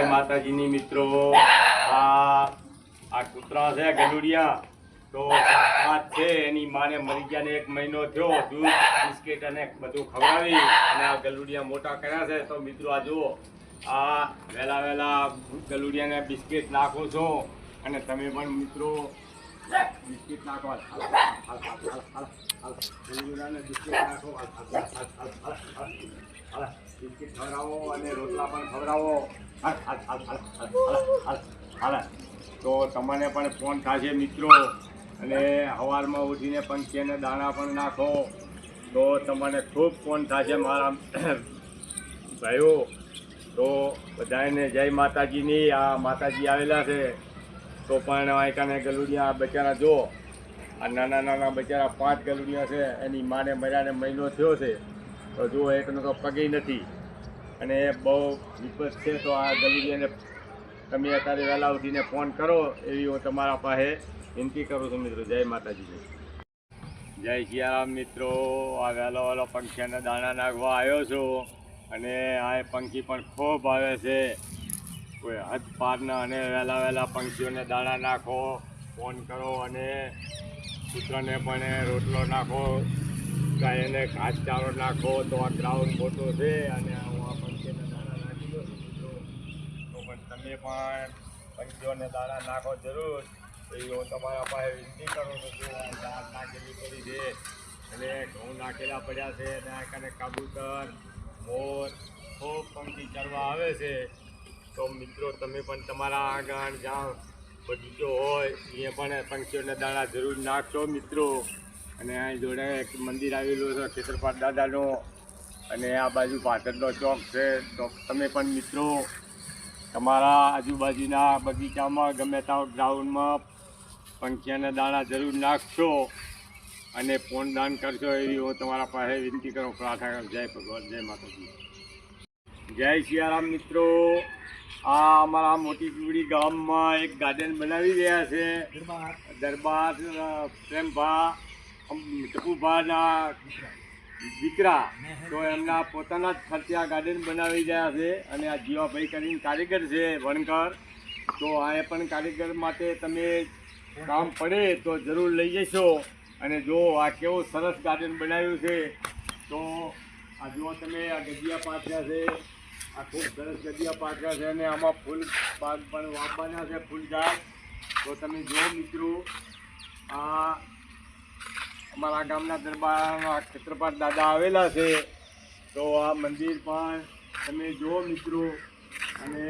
માતાજીની મિત્રો આ કૂતરા છે ગલુડિયા તો પાંચ છે એની માને મરી ગયા ને 1 મહિનો થયો દૂધ બિસ્કિટ અને બધું ખવડાવી અને આ ગલુડિયા મોટા કર્યા છે તો મિત્રો આ જુઓ આ વહેલા ગલુડિયાને બિસ્કિટ નાખો છો અને તમે પણ મિત્રો બિસ્કિટ નાખો ગલુડિયાને બિસ્કિટ નાખો બિસ્કિટ ખવડાવો અને રોટલા પણ ખવડાવો તો તમને પણ ફોન થશે મિત્રો અને સવારમાં ઉઠીને પંખીને દાણા પણ નાખો તો તમને ખૂબ ફોન થશે મારા ભાઈઓ તો બધાને જય માતાજીની આ માતાજી આવેલા છે તો પણ આયકાને ગલુડિયા બચારા જો આ નાના બચારા 5 ગલુડિયા છે એની માને મર્યાને મહિનો થયો છે તો જુઓ એકનો તો પગે નથી અને બહુ વિપત છે તો આ ગલુડિયાને તમે અત્યારે વહેલા ઉઠીને ફોન કરો એવી હું તમારા પાસે વિનંતી કરું છું મિત્રો. જય માતાજી, જય સિયારામ મિત્રો. આ વહેલો પંખીને દાણા નાખવા આવ્યો છું અને આ પંખી પણ ખૂબ આવે છે કોઈ હદ પારના અને વહેલા પંખીઓને દાણા નાખો ફોન કરો અને કૂતરાને પણ રોટલો નાખો ગાયને ઘાસચારો નાખો તો આ ગ્રાઉન્ડ મોટો છે અને હું આ પંખીને દાણા નાખી દઉં મિત્રો તો પણ તમે પણ પંખીઓને દાણા નાખો જરૂર એવી હું તમારા પાસે વિનંતી કરું છું કે દાળ નાખેલી પડી છે અને ઘઉં નાખેલા પડ્યા છે અને આને કબૂતર મોર ખૂબ પંખી ચરવા આવે છે તો મિત્રો તમે પણ તમારા આંગણ જાઓ બગીચો હોય એ પણ પંખીઓને દાણા જરૂર નાખશો મિત્રો. અને અહીં જોડે એક મંદિર આવેલું છે ખેતરપાળ દાદાનું અને આ બાજુ પાછળનો ચોક છે તો તમે પણ મિત્રો તમારા આજુબાજુના બગીચામાં ગમે ત્યાં ગ્રાઉન્ડમાં પંખીઓને દાણા જરૂર નાખશો અને દાન કરશો એવી હું તમારા પાસે વિનંતી કરું પ્રાર્થના કરું. જય ભગવાન, જય માતાજી, જય સિયારામ મિત્રો. આ અમારા મોટી પીવડી ગામમાં એક ગાર્ડન બનાવી રહ્યા છે દરબાર પ્રેમભા ટપુભાના દીકરા તો એમના પોતાના જ ખર્ચે આ ગાર્ડન બનાવી રહ્યા છે અને આ જીવાભાઈ કરીને કારીગર છે વણકર તો આ પણ કારીગર માટે તમે કામ પડે તો જરૂર લઈ જશો. અને જો આ કેવું સરસ ગાર્ડન બનાવ્યું છે તો આ જુઓ તમે આ ગજિયા પાથર્યા છે આ ખૂબ સરસ ગજિયા પાથર્યા છે અને આમાં ફૂલ બાગ પણ વાવવાના છે ફૂલ ઝાડ તો તમે જુઓ મિત્રો આ અમારા ગામના દરબારમાં ખેતરપાળ દાદા આવેલા છે તો આ મંદિર પણ તમે જુઓ મિત્રો. અને